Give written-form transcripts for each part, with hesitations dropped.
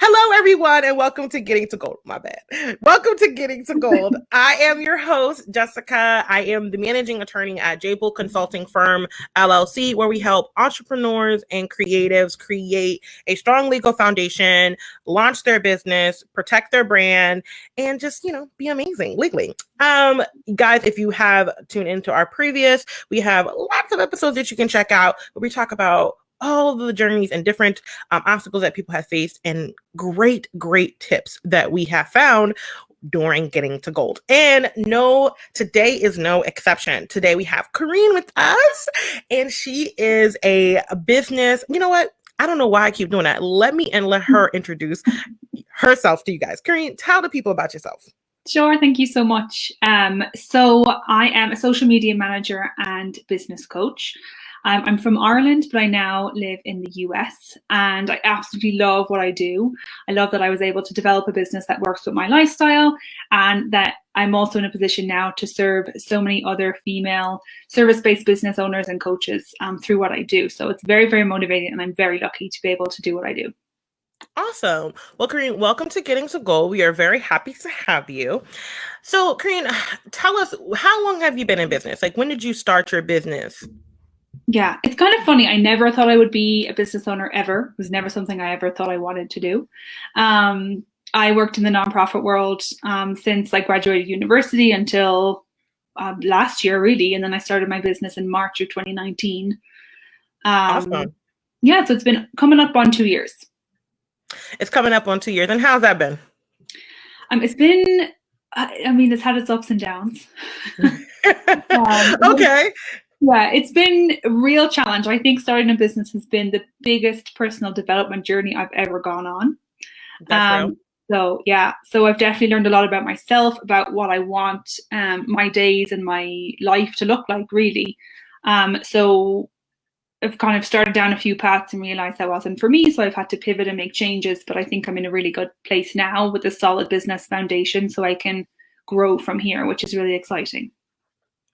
Hello, everyone, and welcome to Getting to Gold. My bad. Welcome to Getting to Gold. I am your host, Jessica. I am the managing attorney at Jable Consulting Firm, LLC, where we help entrepreneurs and creatives create a strong legal foundation, launch their business, protect their brand, and just, be amazing legally. Guys, if you have tuned into our previous, we have lots of episodes that you can check out where we talk about all the journeys and different obstacles that people have faced and great tips that we have found during getting to gold. And no, today is no exception. Today we have Corinne with us, and she is a business. You know what? I don't know why I keep doing that. Let her introduce herself to you guys. Corinne, tell the people about yourself. Sure. Thank you so much. So I am a social media manager and business coach. I'm from Ireland, but I now live in the US, and I absolutely love what I do. I love that I was able to develop a business that works with my lifestyle, and that I'm also in a position now to serve so many other female service-based business owners and coaches through what I do. So it's very, very motivating, and I'm very lucky to be able to do what I do. Awesome. Well, Corinne, welcome to Getting to Gold. We are very happy to have you. So, Corinne, tell us, how long have you been in business? Like, when did you start your business? Yeah, it's kind of funny. I never thought I would be a business owner ever. It was never something I ever thought I wanted to do. I worked in the nonprofit world since I graduated university until last year, really. And then I started my business in March of 2019. Awesome. Yeah, so it's been coming up on 2 years. It's coming up on 2 years. And how's that been? It's been, it's had its ups and downs. Okay. Yeah, it's been a real challenge. I think starting a business has been the biggest personal development journey I've ever gone on. That's real. So I've definitely learned a lot about myself, about what I want my days and my life to look like, really. So I've kind of started down a few paths and realized that wasn't for me. So I've had to pivot and make changes, but I think I'm in a really good place now with a solid business foundation, so I can grow from here, which is really exciting.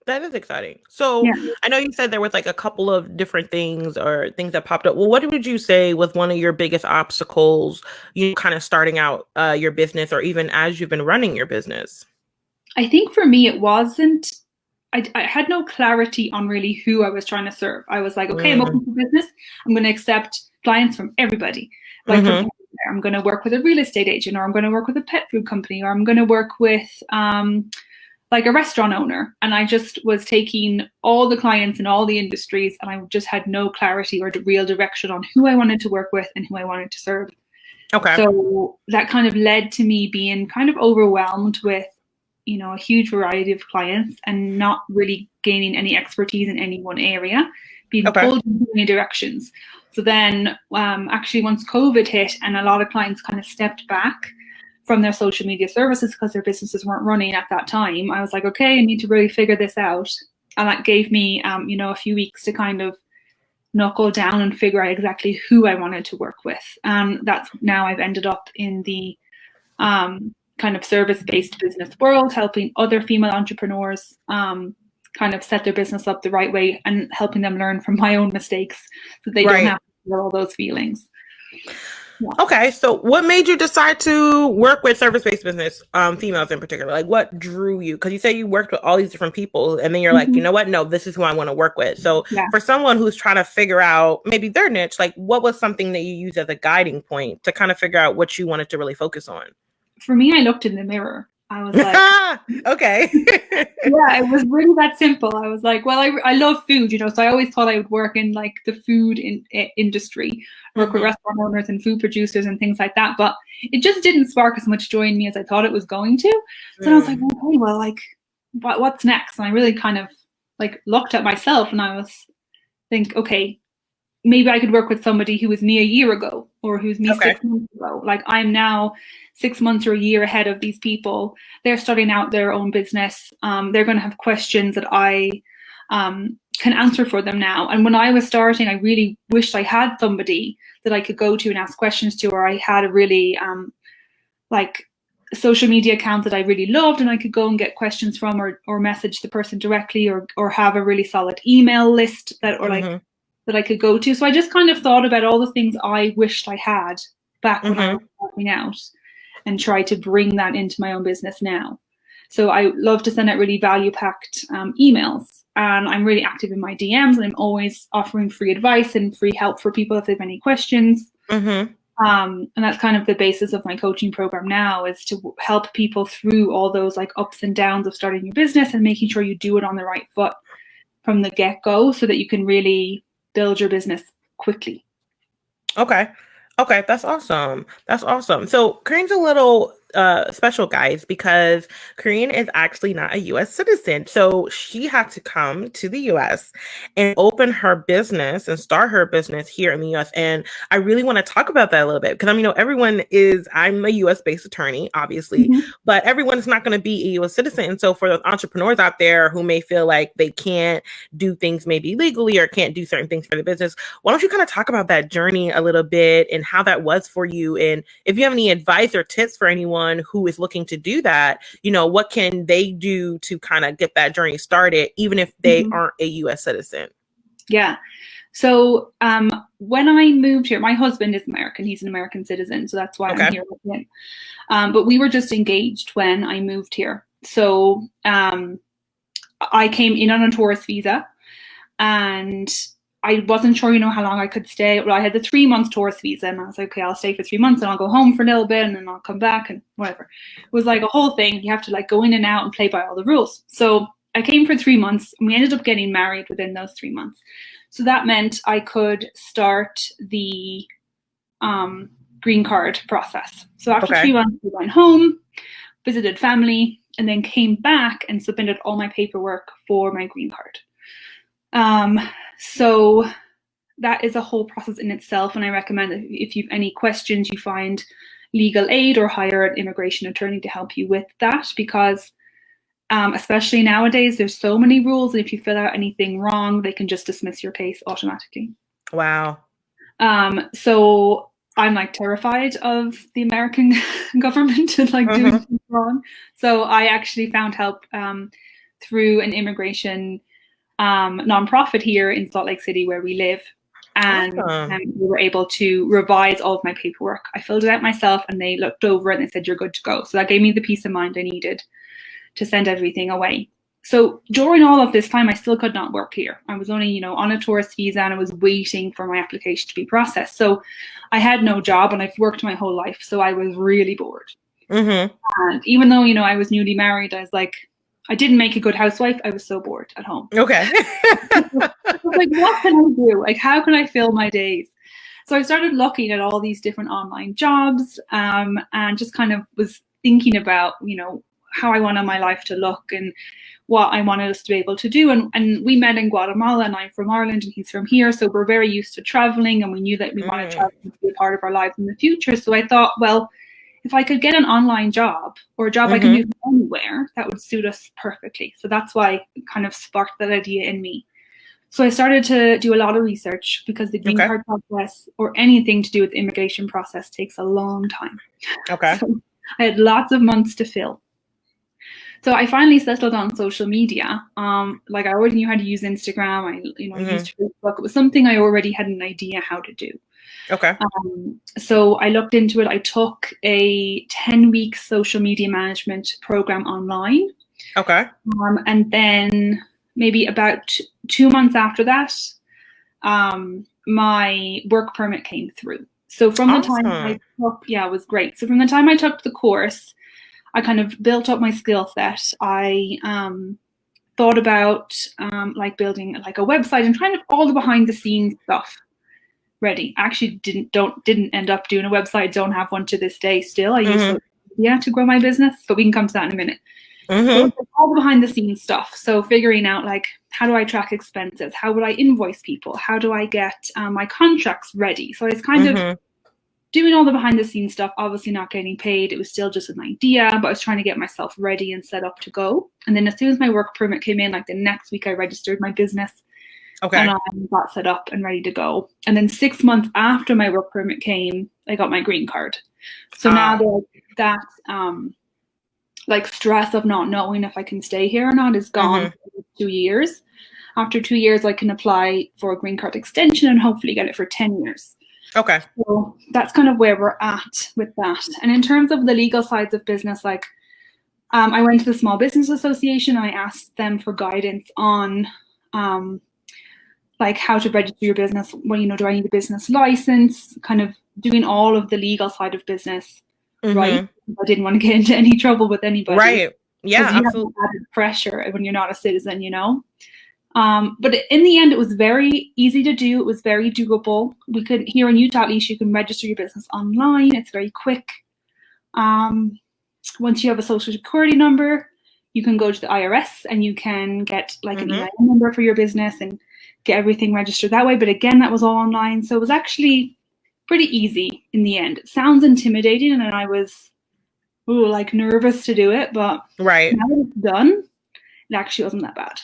That is exciting. So yeah. I know you said there was like a couple of different things or things that popped up. Well, what would you say was one of your biggest obstacles, kind of starting out your business, or even as you've been running your business? I think for me, it wasn't, I had no clarity on really who I was trying to serve. I was like, okay, I'm open for business. I'm going to accept clients from everybody. Like I'm going to work with a real estate agent, or I'm going to work with a pet food company, or I'm going to work with like a restaurant owner. And I just was taking all the clients in all the industries, and I just had no clarity or real direction on who I wanted to work with and who I wanted to serve. Okay. So that kind of led to me being kind of overwhelmed with, a huge variety of clients and not really gaining any expertise in any one area, being pulled in many directions. So then actually once COVID hit and a lot of clients kind of stepped back from their social media services because their businesses weren't running at that time, I was like, okay, I need to really figure this out. And that gave me, a few weeks to kind of knuckle down and figure out exactly who I wanted to work with. That's now I've ended up in the kind of service-based business world, helping other female entrepreneurs kind of set their business up the right way and helping them learn from my own mistakes so they don't have to feel all those feelings. Yeah. Okay, so what made you decide to work with service-based business, females in particular? Like, what drew you? Because you say you worked with all these different people, and then you're like, you know what? No, this is who I want to work with. So for someone who's trying to figure out maybe their niche, like, what was something that you used as a guiding point to kind of figure out what you wanted to really focus on? For me, I looked in the mirror. I was like, okay. Yeah, it was really that simple. I was like, well, I love food, so I always thought I would work in like the food industry, work with restaurant owners and food producers and things like that. But it just didn't spark as much joy in me as I thought it was going to. So I was like, okay, well, like, what's next? And I really kind of like looked at myself and I was think, okay, maybe I could work with somebody who was me a year ago or who's me 6 months ago. Like I'm now 6 months or a year ahead of these people. They're starting out their own business. They're going to have questions that I can answer for them now. And when I was starting, I really wished I had somebody that I could go to and ask questions to, or I had a really like social media account that I really loved and I could go and get questions from, or message the person directly, or have a really solid email list that, or like, that I could go to. So I just kind of thought about all the things I wished I had back when I was starting out, and try to bring that into my own business now. So I love to send out really value-packed emails, and I'm really active in my DMs, and I'm always offering free advice and free help for people if they have any questions. And that's kind of the basis of my coaching program now, is to help people through all those like ups and downs of starting your business and making sure you do it on the right foot from the get-go so that you can really build your business quickly. Okay. That's awesome. So Corinne's a little special, guys, because Corinne is actually not a U.S. citizen. So she had to come to the U.S. and open her business and start her business here in the U.S. And I really want to talk about that a little bit because I'm a U.S.-based attorney, obviously, but everyone is not going to be a U.S. citizen. And so for those entrepreneurs out there who may feel like they can't do things maybe legally or can't do certain things for the business, why don't you kind of talk about that journey a little bit and how that was for you? And if you have any advice or tips for anyone who is looking to do that, what can they do to kind of get that journey started, even if they aren't a U.S. citizen? Yeah. So when I moved here, my husband is American. He's an American citizen. So that's why I'm here with him. But we were just engaged when I moved here. So I came in on a tourist visa, and I wasn't sure, how long I could stay. Well, I had the 3 months tourist visa, and I was like, okay, I'll stay for 3 months and I'll go home for a little bit and then I'll come back and whatever. It was like a whole thing. You have to like go in and out and play by all the rules. So I came for 3 months, and we ended up getting married within those 3 months. So that meant I could start the green card process. So after 3 months, we went home, visited family, and then came back and submitted all my paperwork for my green card. So that is a whole process in itself, and I recommend that if you have any questions, you find legal aid or hire an immigration attorney to help you with that, because especially nowadays, there's so many rules, and if you fill out anything wrong, they can just dismiss your case automatically. Wow. So I'm like terrified of the American government and like doing things wrong. So I actually found help through an immigration nonprofit here in Salt Lake City where we live, and we were able to revise all of my paperwork. I filled it out myself, and they looked over it and they said, you're good to go. So that gave me the peace of mind I needed to send everything away. So during all of this time, I still could not work here. I was only, on a tourist visa, and I was waiting for my application to be processed. So I had no job, and I've worked my whole life. So I was really bored. And even though, I was newly married, I was like, I didn't make a good housewife. I was so bored at home. Okay. I was like, what can I do? Like, how can I fill my days? So I started looking at all these different online jobs, and just kind of was thinking about, how I wanted my life to look and what I wanted us to be able to do. And we met in Guatemala, and I'm from Ireland and he's from here. So we're very used to traveling, and we knew that we wanted traveling to be a part of our lives in the future. So I thought, well, if I could get an online job or a job I can do from anywhere, that would suit us perfectly. So that's why it kind of sparked that idea in me. So I started to do a lot of research, because the green card process or anything to do with the immigration process takes a long time. So I had lots of months to fill. So I finally settled on social media. Like I already knew how to use Instagram. I used Facebook. It was something I already had an idea how to do. So I looked into it. I took a 10-week social media management program online. And then maybe about 2 months after that, my work permit came through. So from the time I took, it was great. So from the time I took the course, I kind of built up my skill set. I thought about like building like a website and trying to all the behind the scenes stuff ready. I actually didn't end up doing a website. Don't have one to this day still. I use social media to grow my business, but we can come to that in a minute. So all the behind the scenes stuff. So figuring out like, how do I track expenses? How would I invoice people? How do I get my contracts ready? So it's kind of doing all the behind the scenes stuff, obviously not getting paid. It was still just an idea, but I was trying to get myself ready and set up to go. And then as soon as my work permit came in, like the next week I registered my business. And I got set up and ready to go. And then 6 months after my work permit came, I got my green card. So now that like stress of not knowing if I can stay here or not is gone for 2 years. After 2 years, I can apply for a green card extension and hopefully get it for 10 years. Okay. So that's kind of where we're at with that. And in terms of the legal sides of business, like I went to the Small Business Association and I asked them for guidance on like how to register your business. Well, you know, do I need a business license? Kind of doing all of the legal side of business, right? I didn't want to get into any trouble with anybody. Right. Yeah, you absolutely. have added pressure when you're not a citizen, you know. But in the end, it was very easy to do. It was very doable. We could, here in Utah, at least, you can register your business online. It's very quick. Once you have a social security number, you can go to the IRS and you can get like an EIN number for your business and get everything registered that way. But again, that was all online. So it was actually pretty easy in the end. It sounds intimidating, and I was like nervous to do it, but now that it's done, it actually wasn't that bad.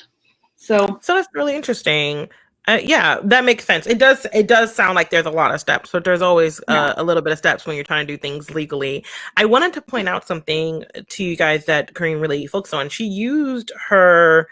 So that's really interesting. Yeah, that makes sense. It does sound like there's a lot of steps, but there's always a little bit of steps when you're trying to do things legally. I wanted to point out something to you guys that Corinne really focused on. She used her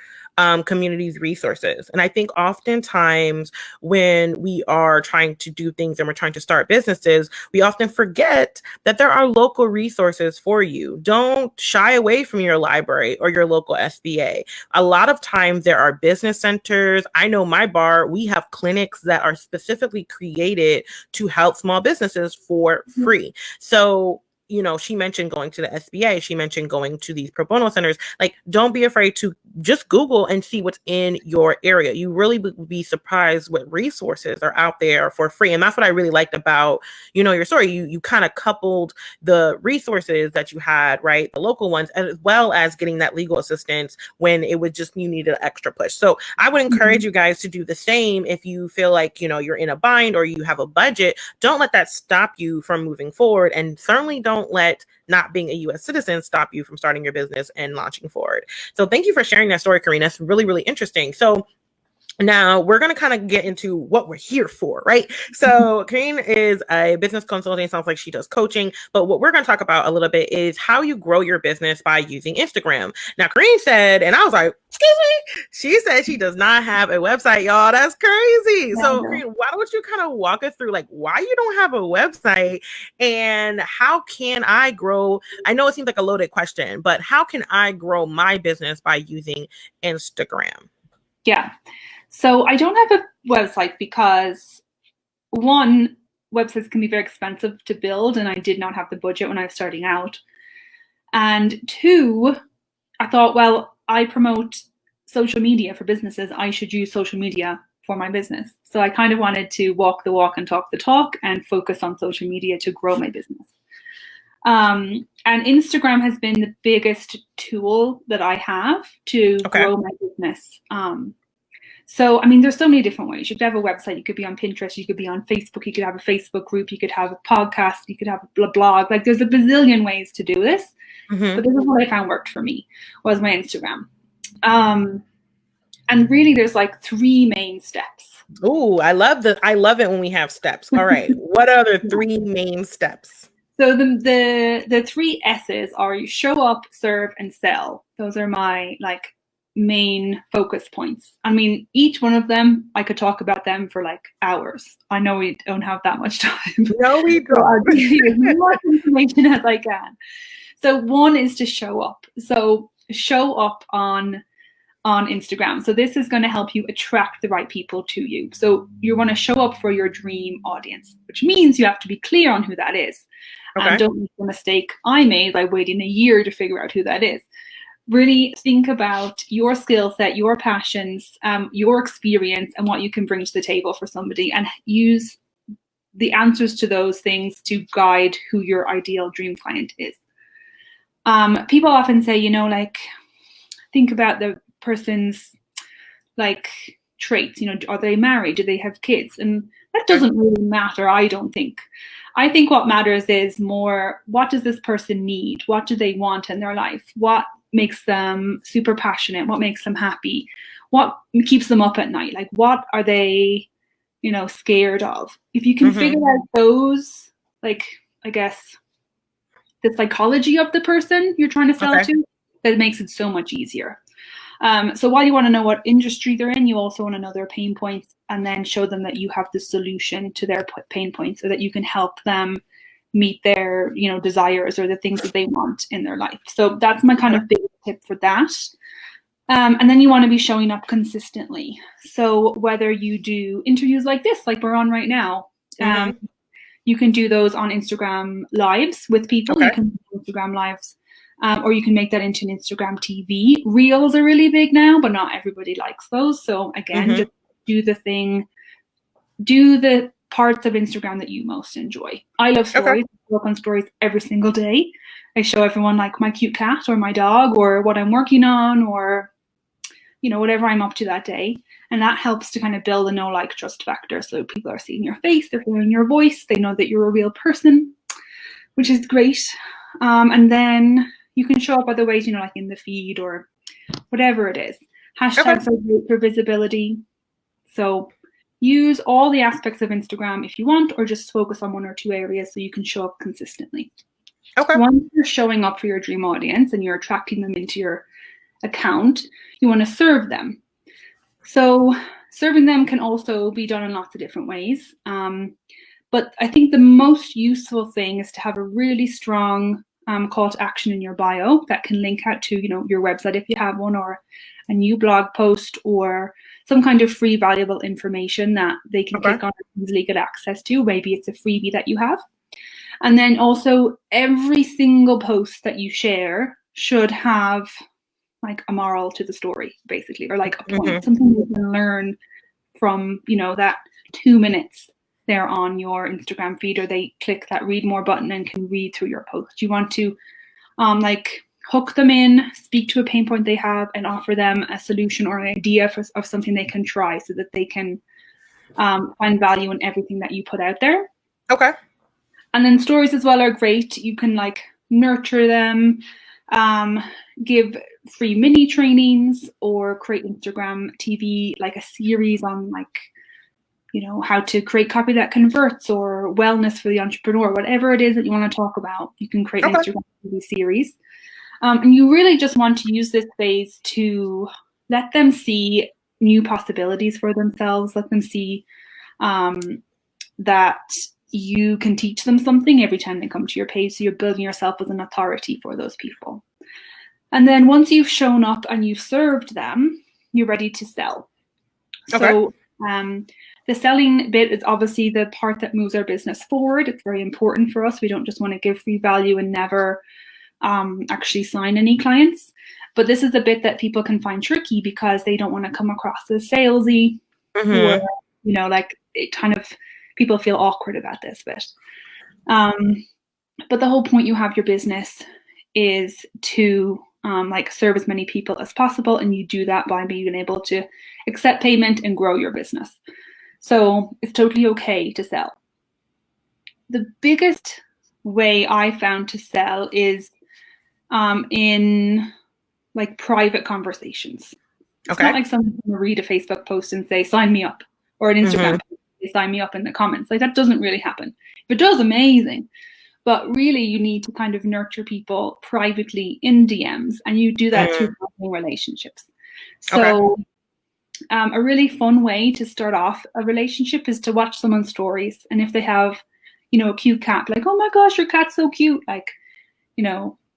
community's resources. And I think oftentimes when we are trying to do things and we're trying to start businesses, we often forget that there are local resources for you. Don't shy away from your library or your local SBA. A lot of times there are business centers. I know my bar, we have clinics that are specifically created to help small businesses for free. So you know, she mentioned going to the SBA. She mentioned going to these pro bono centers. Like, don't be afraid to just Google and see what's in your area. You really would be surprised what resources are out there for free. And that's what I really liked about, you know, your story. You kind of coupled the resources that you had, right, the local ones, as well as getting that legal assistance when it was just you needed an extra push. So I would encourage you guys to do the same if you feel like, you know, you're in a bind or you have a budget. Don't let that stop you from moving forward, and certainly don't let not being a U.S. citizen stop you from starting your business and launching forward. So thank you for sharing that story, Corinne. That's really, really interesting. So now we're going to kind of get into what we're here for, right? So Corinne is a business consultant. Sounds like she does coaching, but what we're going to talk about a little bit is how you grow your business by using Instagram. Now, Corinne said, and I was like, excuse me, she said she does not have a website, y'all. That's crazy. So Corinne, why don't you kind of walk us through like why you don't have a website and how can I grow? I know it seems like a loaded question, but how can I grow my business by using Instagram? Yeah. So I don't have a website because, one, websites can be very expensive to build, and I did not have the budget when I was starting out. And two, I thought, well, I promote social media for businesses. I should use social media for my business. So I kind of wanted to walk the walk and talk the talk and focus on social media to grow my business. And Instagram has been the biggest tool that I have to grow my business. So, I mean, there's so many different ways. You could have a website, you could be on Pinterest, you could be on Facebook, you could have a Facebook group, you could have a podcast, you could have a blog. Like, there's a bazillion ways to do this. But this is what I found worked for me, was my Instagram. And really, there's like 3 main steps. Oh, I love it when we have steps. All right. What are the 3 main steps? So the 3 S's are you show up, serve, and sell. Those are my like main focus points. I mean, each one of them, I could talk about them for like hours. I know we don't have that much time. No, we don't. So I'll give you as much information as I can. So one is to show up. So show up on Instagram. So this is going to help you attract the right people to you. So you want to show up for your dream audience, which means you have to be clear on who that is. And don't make the mistake I made by waiting a year to figure out who that is. Really think about your skill set, your passions, your experience, and what you can bring to the table for somebody, and use the answers to those things to guide who your ideal dream client is. People often say, you know, like, think about the person's like traits, you know, are they married? Do they have kids? And that doesn't really matter, I don't think. I think what matters is more, what does this person need? What do they want in their life? What makes them super passionate? What makes them happy? What keeps them up at night? Like, what are they, you know, scared of? If you can figure out those, like, I guess, the psychology of the person you're trying to sell to, that makes it so much easier. So while you want to know what industry they're in, you also want to know their pain points and then show them that you have the solution to their pain points so that you can help them meet their, desires or the things that they want in their life. So that's my kind of big tip for that. And then you want to be showing up consistently. So whether you do interviews like this, like we're on right now, you can do those on Instagram lives with people. You can do Instagram lives, or you can make that into an Instagram TV. Reels are really big now, but not everybody likes those. So again, just do the parts of Instagram that you most enjoy. I love stories. I work on stories every single day. I show everyone like my cute cat or my dog or what I'm working on or whatever I'm up to that day. And that helps to kind of build a know, like, trust factor. So people are seeing your face, they're hearing your voice, they know that you're a real person, which is great. And then you can show up other ways, like in the feed or whatever it is. Hashtags are great for visibility. So use all the aspects of Instagram if you want, or just focus on one or two areas so you can show up consistently. Once you're showing up for your dream audience and you're attracting them into your account, you want to serve them. So serving them can also be done in lots of different ways. But I think the most useful thing is to have a really strong call to action in your bio that can link out to, your website if you have one, or a new blog post, or some kind of free valuable information that they can click on and easily get access to. Maybe it's a freebie that you have. And then also every single post that you share should have like a moral to the story, basically, or like a point, something you can learn from, that 2 minutes there on your Instagram feed, or they click that read more button and can read through your post. You want to hook them in, speak to a pain point they have, and offer them a solution or an idea of something they can try so that they can find value in everything that you put out there. And then stories as well are great. You can nurture them, give free mini trainings, or create Instagram TV, like a series on how to create copy that converts, or wellness for the entrepreneur, whatever it is that you want to talk about. You can create an Instagram TV series. And you really just want to use this phase to let them see new possibilities for themselves. Let them see that you can teach them something every time they come to your page. So you're building yourself as an authority for those people. And then once you've shown up and you've served them, you're ready to sell. So the selling bit is obviously the part that moves our business forward. It's very important for us. We don't just want to give free value and never actually sign any clients. But this is a bit that people can find tricky because they don't want to come across as salesy, or it kind of, people feel awkward about this bit. But the whole point you have your business is to serve as many people as possible, and you do that by being able to accept payment and grow your business. So it's totally okay to sell. The biggest way I found to sell is in private conversations. It's not like someone's going to read a Facebook post and say, sign me up, or an Instagram post, say, sign me up in the comments. That doesn't really happen. If it does, amazing. But really, you need to kind of nurture people privately in DMs, and you do that through building relationships. So a really fun way to start off a relationship is to watch someone's stories. And if they have, a cute cat, like, oh my gosh, your cat's so cute.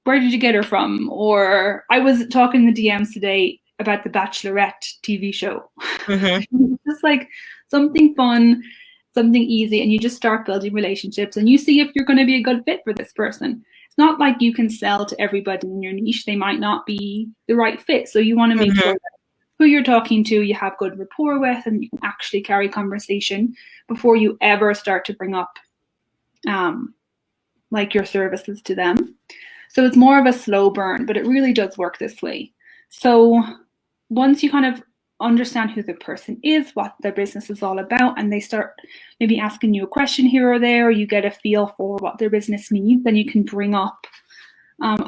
Where did you get her from? Or I was talking in the DMs today about the Bachelorette TV show. Just something fun, something easy, and you just start building relationships and you see if you're going to be a good fit for this person. It's not like you can sell to everybody in your niche. They might not be the right fit. So you want to make sure that who you're talking to, you have good rapport with, and you can actually carry conversation before you ever start to bring up your services to them. So it's more of a slow burn, but it really does work this way. So once you kind of understand who the person is, what their business is all about, and they start maybe asking you a question here or there, or you get a feel for what their business needs, then you can bring up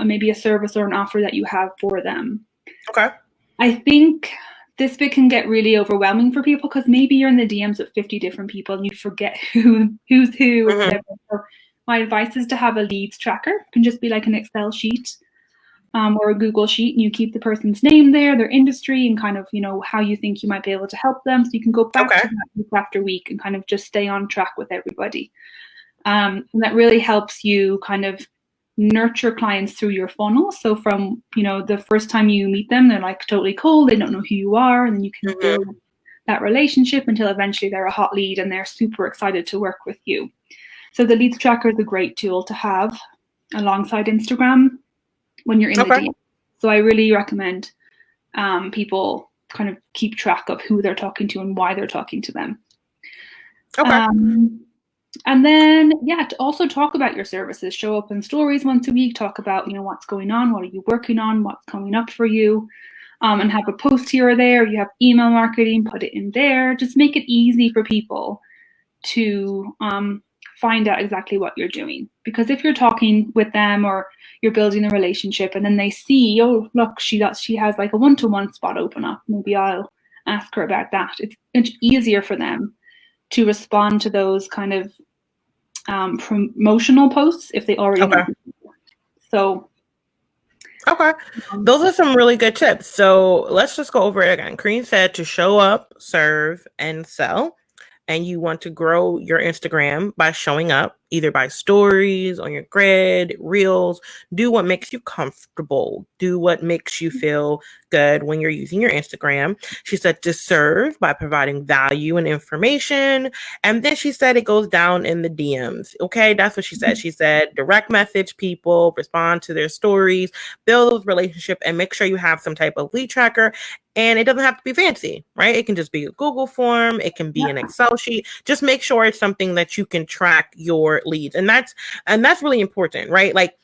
maybe a service or an offer that you have for them. I think this bit can get really overwhelming for people because maybe you're in the DMs with 50 different people and you forget who's who or whatever. So my advice is to have a leads tracker. It can just be like an Excel sheet or a Google sheet, and you keep the person's name there, their industry, and kind of, how you think you might be able to help them. So you can go back to that week after week and kind of just stay on track with everybody. And that really helps you kind of nurture clients through your funnel. So from, the first time you meet them, they're like totally cold, they don't know who you are, and then you can build that relationship until eventually they're a hot lead and they're super excited to work with you. So the leads tracker is a great tool to have alongside Instagram when you're in the DM. So I really recommend people kind of keep track of who they're talking to and why they're talking to them. And then, to also talk about your services, show up in stories once a week, talk about, what's going on, what are you working on, what's coming up for you, and have a post here or there. You have email marketing, put it in there. Just make it easy for people to find out exactly what you're doing. Because if you're talking with them or you're building a relationship and then they see, oh, look, she has like a one-to-one spot open up, maybe I'll ask her about that. It's much easier for them to respond to those kind of promotional posts if they already know. So those are some really good tips. So let's just go over it again. Corinne said to show up, serve, and sell. And you want to grow your Instagram by showing up, either by stories, on your grid, reels. Do what makes you comfortable. Do what makes you feel good when you're using your Instagram. She said to serve by providing value and information. And then she said it goes down in the DMs. Okay, that's what she said. She said direct message people, respond to their stories, build those relationships, and make sure you have some type of lead tracker. And it doesn't have to be fancy, right? It can just be a Google form. It can be an Excel sheet. Just make sure it's something that you can track your leads. And that's really important, right? Like,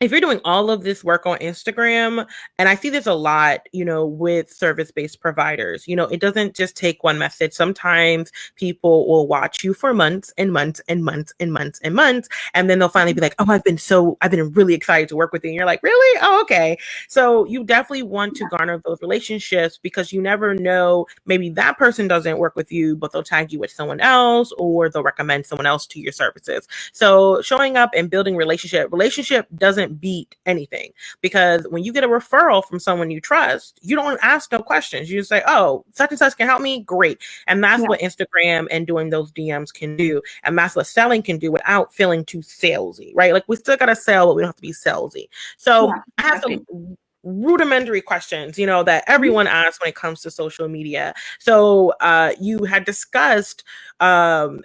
if you're doing all of this work on Instagram, and I see this a lot, with service-based providers, it doesn't just take one method. Sometimes people will watch you for months and months and months and months and months. And then they'll finally be like, oh, I've been really excited to work with you. And you're like, really? Oh, okay. So you definitely want to garner those relationships, because you never know, maybe that person doesn't work with you, but they'll tag you with someone else, or they'll recommend someone else to your services. So showing up and building relationship doesn't beat anything, because when you get a referral from someone you trust, you don't ask no questions. You just say, oh, such and such can help me. Great. And that's what Instagram and doing those DMs can do. And that's what selling can do without feeling too salesy, right? Like, we still got to sell, but we don't have to be salesy. So I have some rudimentary questions, that everyone asks when it comes to social media. So you had discussed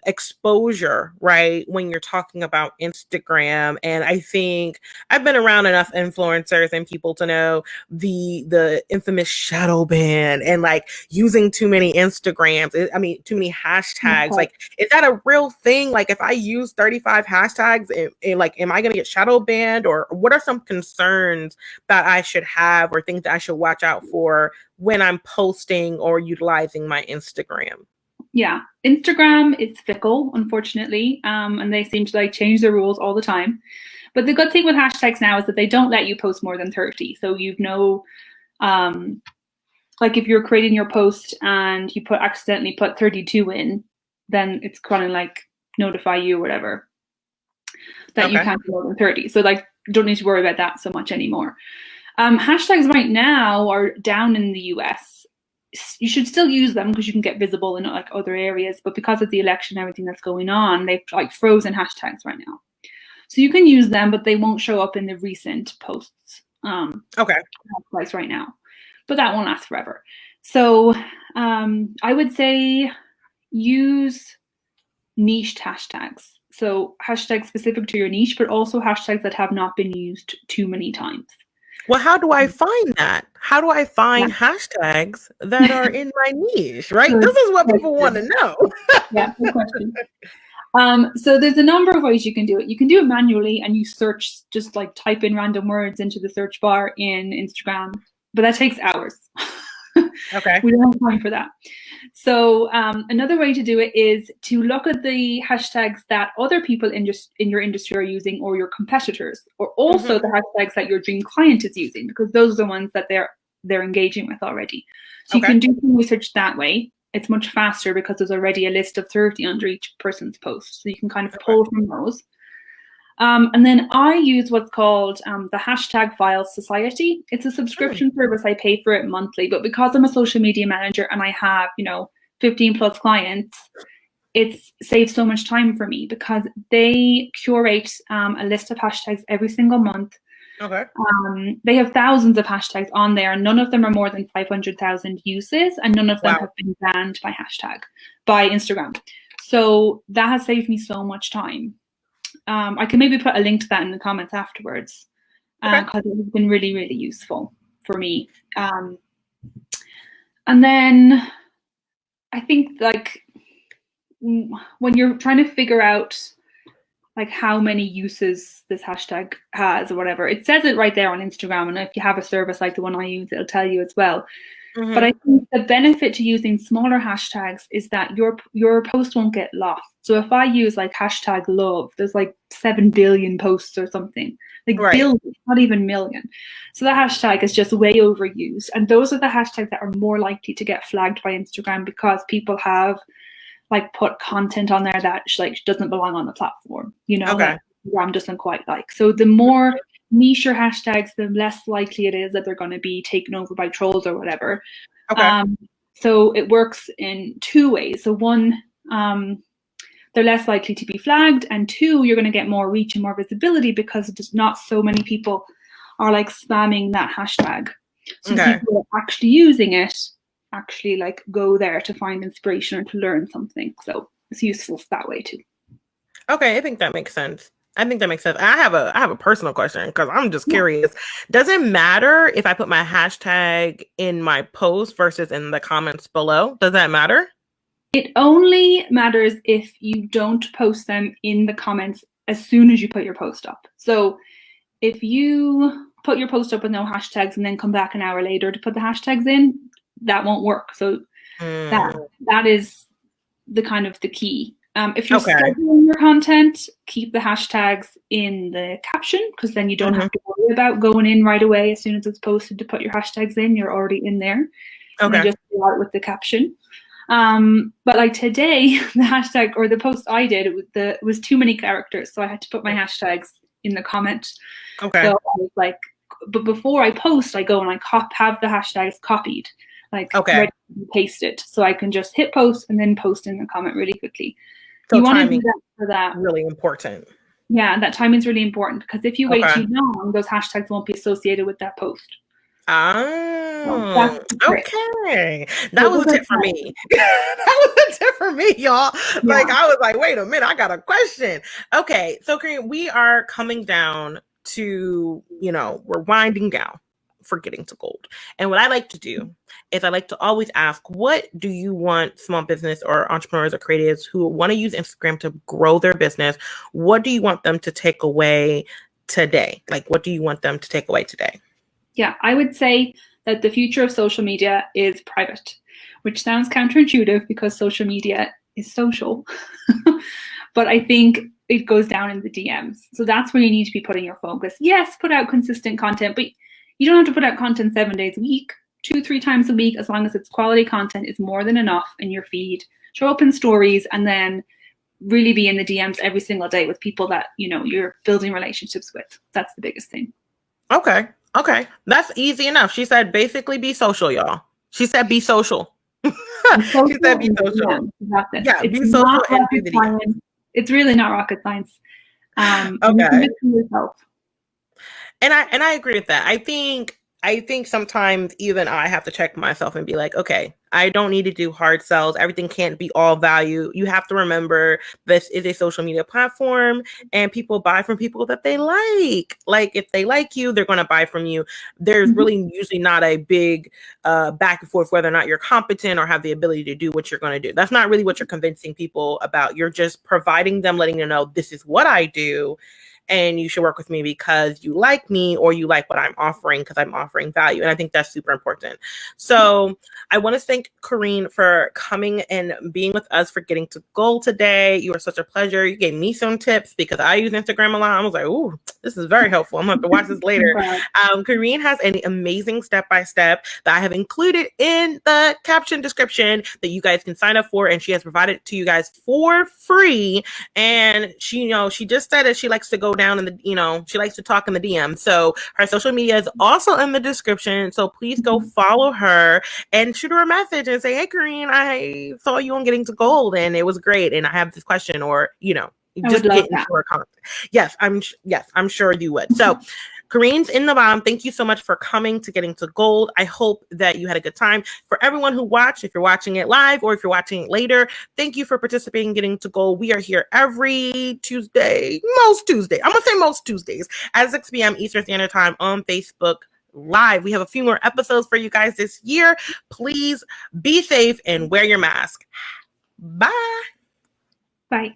exposure, right, when you're talking about Instagram. And I think I've been around enough influencers and people to know the infamous shadow ban and like using too many Instagrams. Too many hashtags. Like, is that a real thing? Like, if I use 35 hashtags, like, am I going to get shadow banned? Or what are some concerns that I should have, or things that I should watch out for when I'm posting or utilizing my Instagram? Yeah, Instagram is fickle, unfortunately, and they seem to change their rules all the time. But the good thing with hashtags now is that they don't let you post more than 30. So like if you're creating your post and you accidentally put 32 in, then it's kind of notify you or whatever that you can't do more than 30. So don't need to worry about that so much anymore. Hashtags right now are down in the US. You should still use them because you can get visible in other areas, but because of the election and everything that's going on, they've frozen hashtags right now. So you can use them, but they won't show up in the recent posts. Hashtags right now, but that won't last forever. So I would say use niched hashtags. So hashtags specific to your niche, but also hashtags that have not been used too many times. Well, how do I find that? How do I find hashtags that are in my niche, right? This is what people want to know. Good question. So there's a number of ways you can do it. You can do it manually, and you search, just type in random words into the search bar in Instagram, but that takes hours. We don't have time for that. So another way to do it is to look at the hashtags that other people in your industry are using, or your competitors, or also the hashtags that your dream client is using, because those are the ones that they're engaging with already. So you can do some research that way. It's much faster because there's already a list of 30 under each person's post. So you can kind of pull from those. And then I use what's called the hashtag Files Society. It's a subscription service. I pay for it monthly, but because I'm a social media manager and I have, 15 plus clients, it saves so much time for me because they curate a list of hashtags every single month. Okay. They have thousands of hashtags on there, and none of them are more than 500,000 uses, and none of them have been banned by Instagram. So that has saved me so much time. I can maybe put a link to that in the comments afterwards because it has been really, really useful for me. And then I think when you're trying to figure out how many uses this hashtag has or whatever, it says it right there on Instagram. And if you have a service like the one I use, it'll tell you as well. Mm-hmm. But I think the benefit to using smaller hashtags is that your post won't get lost. So if I use hashtag love, there's 7 billion posts or something, billion, not even million. So that hashtag is just way overused. And those are the hashtags that are more likely to get flagged by Instagram because people have put content on there that doesn't belong on the platform, that Instagram doesn't quite like. So the more niche hashtags, the less likely it is that they're going to be taken over by trolls or whatever. So it works in two ways. So one, they're less likely to be flagged, and two, you're going to get more reach and more visibility because just not so many people are spamming that hashtag. So people are actually using it actually go there to find inspiration or to learn something. So it's useful that way too. Okay, I think that makes sense. I have a personal question because I'm just curious. Does it matter if I put my hashtag in my post versus in the comments below? Does that matter? It only matters if you don't post them in the comments as soon as you put your post up. So if you put your post up with no hashtags and then come back an hour later to put the hashtags in, that won't work. So that is the kind of the key. If you're scheduling your content, keep the hashtags in the caption because then you don't have to worry about going in right away as soon as it's posted to put your hashtags in. You're already in there. And you just go out with the caption. But today, the hashtag or the post I did, it was too many characters, so I had to put my hashtags in the comment. So I was but before I post, I go and I have the hashtags copied, ready to paste it, so I can just hit post and then post in the comment really quickly. So you want to do that for that. Really important. Yeah, that timing is really important because if you wait too long, those hashtags won't be associated with that post. Oh, okay. That was a tip for me. That was a tip for me, y'all. Yeah. I was wait a minute, I got a question. Okay, so Corinne, we are coming down to, we're winding down for Getting to Gold. And what I like to do is I like to always ask, what do you want small business or entrepreneurs or creatives who want to use Instagram to grow their business? What do you want them to take away today? What do you want them to take away today? Yeah, I would say that the future of social media is private, which sounds counterintuitive because social media is social. But I think it goes down in the DMs. So that's where you need to be putting your focus. Yes, put out consistent content, but you don't have to put out content 7 days a week, 2-3 times a week, as long as it's quality content is more than enough in your feed. Show up in stories and then really be in the DMs every single day with people that, you're building relationships with. That's the biggest thing. Okay. That's easy enough. She said basically be social, y'all. She said be social. She said be social. Yeah, be social and do the DMs. It's really not rocket science. Okay. You can do it yourself. And I agree with that. I think sometimes even I have to check myself and be okay, I don't need to do hard sells. Everything can't be all value. You have to remember this is a social media platform and people buy from people that they like. If they like you, they're going to buy from you. There's really usually not a big back and forth whether or not you're competent or have the ability to do what you're going to do. That's not really what you're convincing people about. You're just providing them, letting them know this is what I do. And you should work with me because you like me or you like what I'm offering because I'm offering value. And I think that's super important. So I want to thank Corinne for coming and being with us for Getting to Gold today. You were such a pleasure. You gave me some tips because I use Instagram a lot. I was ooh, this is very helpful. I'm going to have to watch this later. Corinne has an amazing step-by-step that I have included in the caption description that you guys can sign up for. And she has provided it to you guys for free. And she just said that she likes to go down in the, she likes to talk in the DM. So her social media is also in the description. So please go follow her and shoot her a message and say, hey, Corinne, I saw you on Getting to Gold and it was great. And I have this question, or, just get into her content. Yes, I'm sure you would. So Corinne's in the bottom. Thank you so much for coming to Getting to Gold. I hope that you had a good time. For everyone who watched, if you're watching it live or if you're watching it later, thank you for participating in Getting to Gold. We are here every Tuesday, most Tuesdays. I'm going to say most Tuesdays at 6 p.m. Eastern Standard Time on Facebook Live. We have a few more episodes for you guys this year. Please be safe and wear your mask. Bye. Bye.